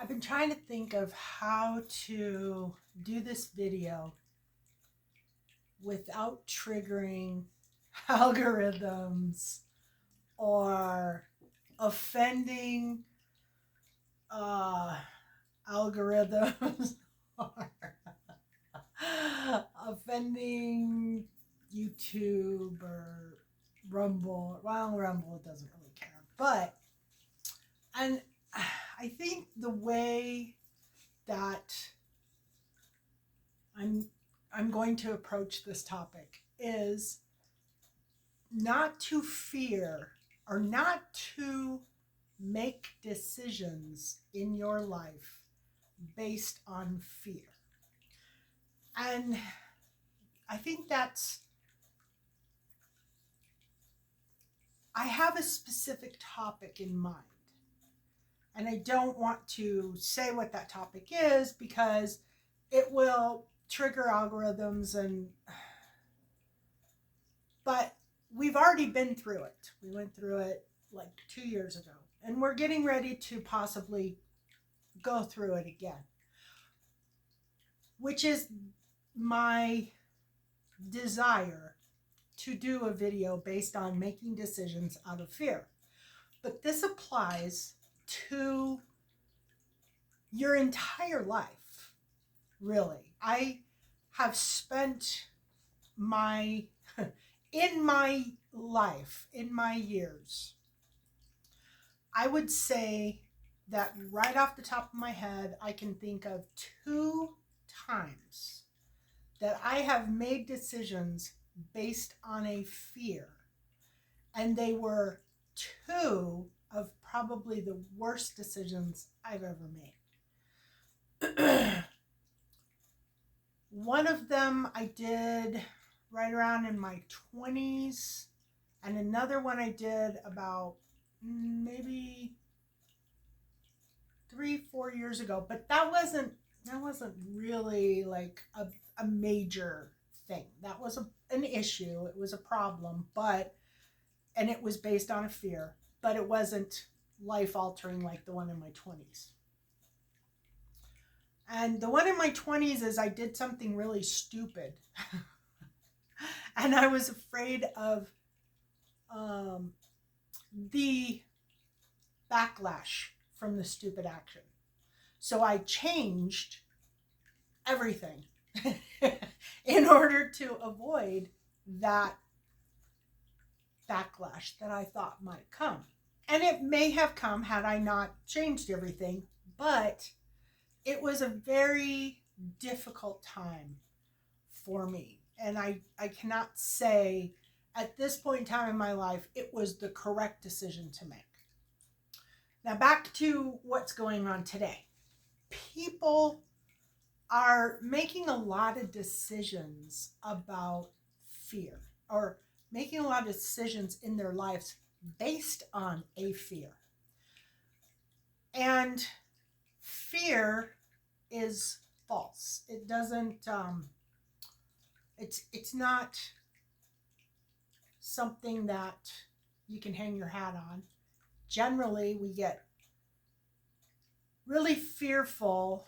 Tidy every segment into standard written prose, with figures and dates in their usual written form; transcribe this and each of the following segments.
I've been trying to think of how to do this video without triggering algorithms or offending uh, algorithms or offending YouTube or Rumble. Well, Rumble doesn't really care, but and I think the way that I'm I'm going to approach this topic is not to fear or not to make decisions in your life based on fear. And I think I have a specific topic in mind. And I don't want to say what that topic is because it will trigger algorithms but we've already been through it. We went through it like 2 years ago and we're getting ready to possibly go through it again, which is my desire to do a video based on making decisions out of fear. But this applies to your entire life, really. I have spent in my life, in my years, I would say that right off the top of my head, I can think of 2 times that I have made decisions based on a fear. And they were 2 of probably the worst decisions I've ever made. One of them I did right around in my 20s, and another one I did about maybe 3-4 years ago. But that wasn't really like a major thing. That was an issue. It was a problem, and it was based on a fear, but it wasn't life altering like the one in my 20s. And the one in my 20s is I did something really stupid. And I was afraid of the backlash from the stupid action. So I changed everything in order to avoid that backlash that I thought might come. And it may have come had I not changed everything, but it was a very difficult time for me. And I cannot say at this point in time in my life it was the correct decision to make. Now back to what's going on today. People are making a lot of decisions about fear, or making a lot of decisions in their lives based on a fear. And fear is false. It doesn't, it's not something that you can hang your hat on. Generally, we get really fearful.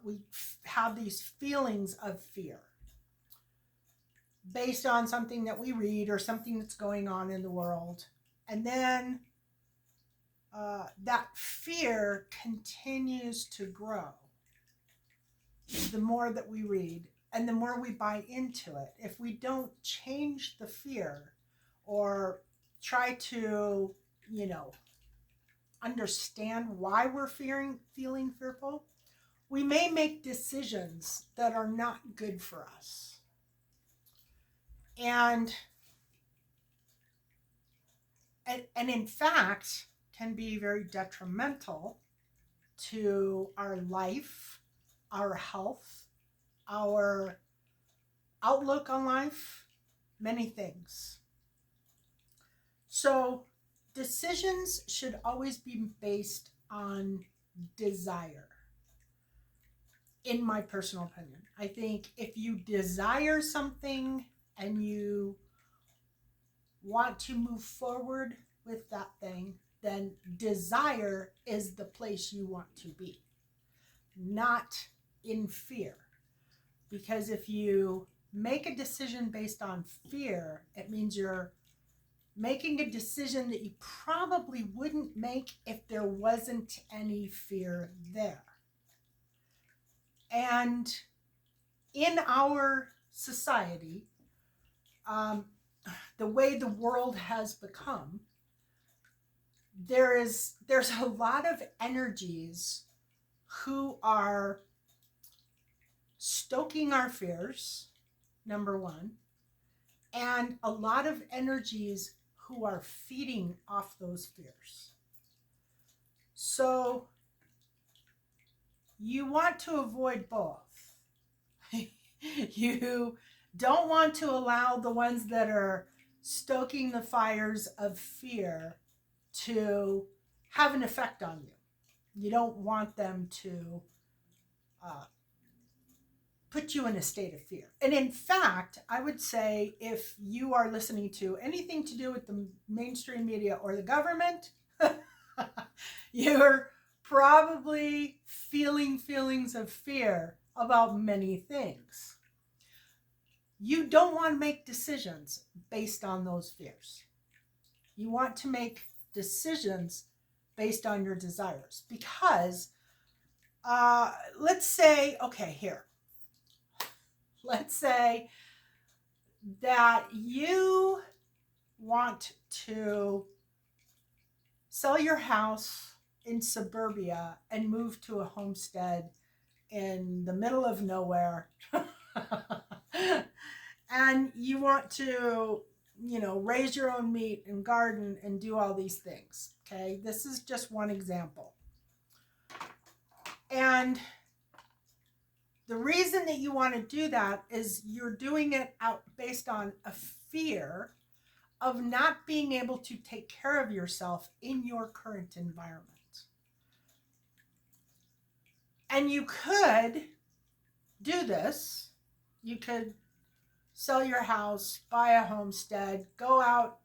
We have these feelings of fear based on something that we read or something that's going on in the world. And then that fear continues to grow the more that we read and the more we buy into it. If we don't change the fear or try to, understand why we're feeling fearful, we may make decisions that are not good for us. And in fact, can be very detrimental to our life, our health, our outlook on life, many things. So decisions should always be based on desire, in my personal opinion. I think if you desire something and you want to move forward with that thing, then desire is the place you want to be, not in fear. Because if you make a decision based on fear, it means you're making a decision that you probably wouldn't make if there wasn't any fear there. And in our society, the way the world has become, there's a lot of energies who are stoking our fears, number one, and a lot of energies who are feeding off those fears. So you want to avoid both. You don't want to allow the ones that are stoking the fires of fear to have an effect on you. You don't want them to put you in a state of fear. And in fact, I would say if you are listening to anything to do with the mainstream media or the government, you're probably feeling feelings of fear about many things. You don't want to make decisions based on those fears. You want to make decisions based on your desires. Because let's say, okay, here. Let's say that you want to sell your house in suburbia and move to a homestead in the middle of nowhere. And you want to, raise your own meat and garden and do all these things. Okay, this is just one example. And the reason that you want to do that is you're doing it out based on a fear of not being able to take care of yourself in your current environment. And you could do this. You could sell your house, buy a homestead, go out,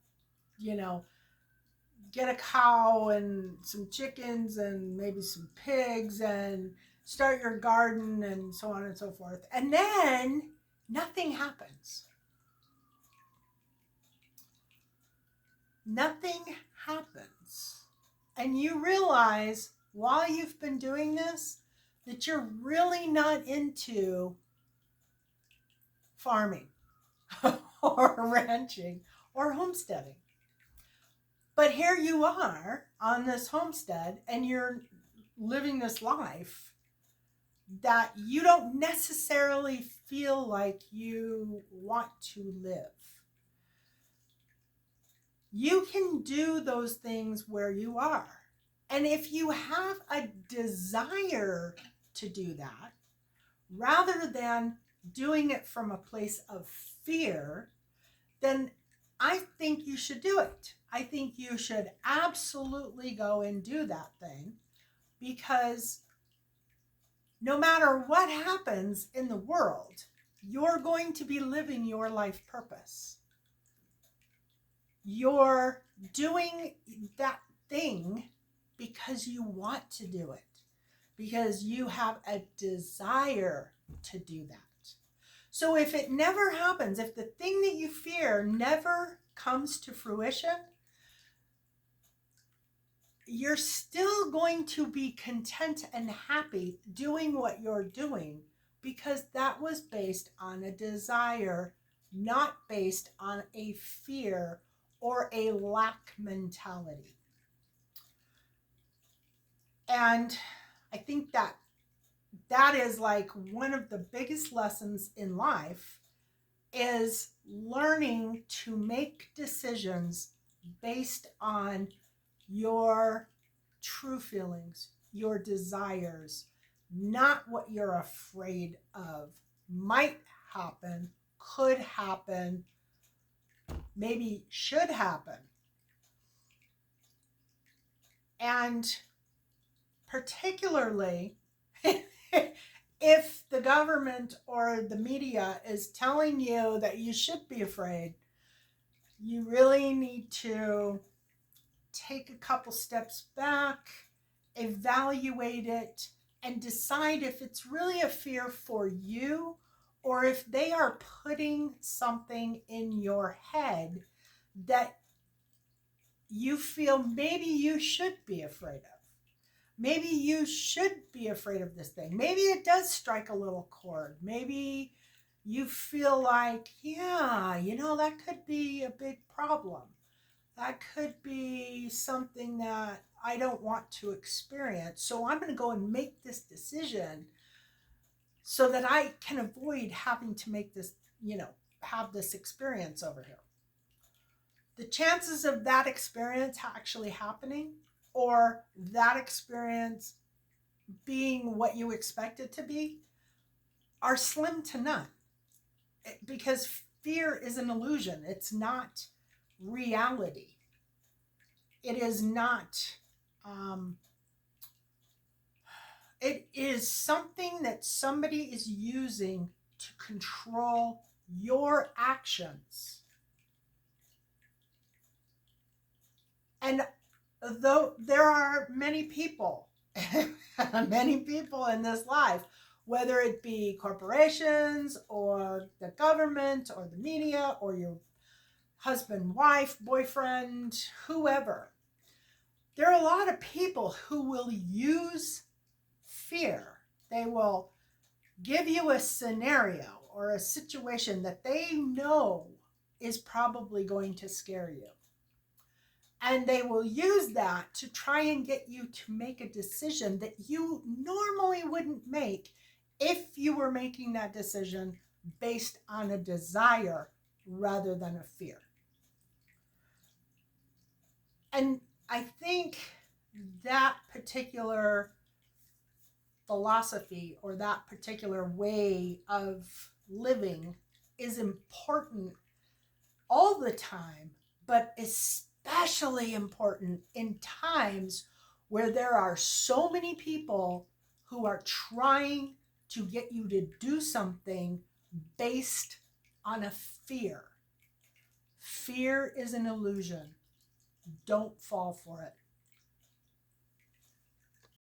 get a cow and some chickens and maybe some pigs and start your garden and so on and so forth. And then nothing happens. Nothing happens. And you realize while you've been doing this that you're really not into farming or ranching or homesteading. But here you are on this homestead and you're living this life that you don't necessarily feel like you want to live. You can do those things where you are. And if you have a desire to do that, rather than doing it from a place of fear, then I think you should do it. I think you should absolutely go and do that thing, because no matter what happens in the world, you're going to be living your life purpose. You're doing that thing because you want to do it, because you have a desire to do that. So if it never happens, if the thing that you fear never comes to fruition, you're still going to be content and happy doing what you're doing, because that was based on a desire, not based on a fear or a lack mentality. And I think that is like one of the biggest lessons in life, is learning to make decisions based on your true feelings, your desires, not what you're afraid of might happen, could happen, maybe should happen. And particularly if the government or the media is telling you that you should be afraid, you really need to take a couple steps back, evaluate it, and decide if it's really a fear for you or if they are putting something in your head that you feel maybe you should be afraid of. Maybe you should be afraid of this thing. Maybe it does strike a little chord. Maybe you feel like, yeah, that could be a big problem. That could be something that I don't want to experience. So I'm going to go and make this decision so that I can avoid having to make this, have this experience over here. The chances of that experience actually happening or that experience being what you expect it to be are slim to none, because fear is an illusion. It's not reality. It is not, it is something that somebody is using to control your actions. And though there are many people in this life, whether it be corporations or the government or the media or your husband, wife, boyfriend, whoever, there are a lot of people who will use fear. They will give you a scenario or a situation that they know is probably going to scare you. And they will use that to try and get you to make a decision that you normally wouldn't make if you were making that decision based on a desire rather than a fear. And I think that particular philosophy or that particular way of living is important all the time, but especially important in times where there are so many people who are trying to get you to do something based on a fear. Fear is an illusion. Don't fall for it.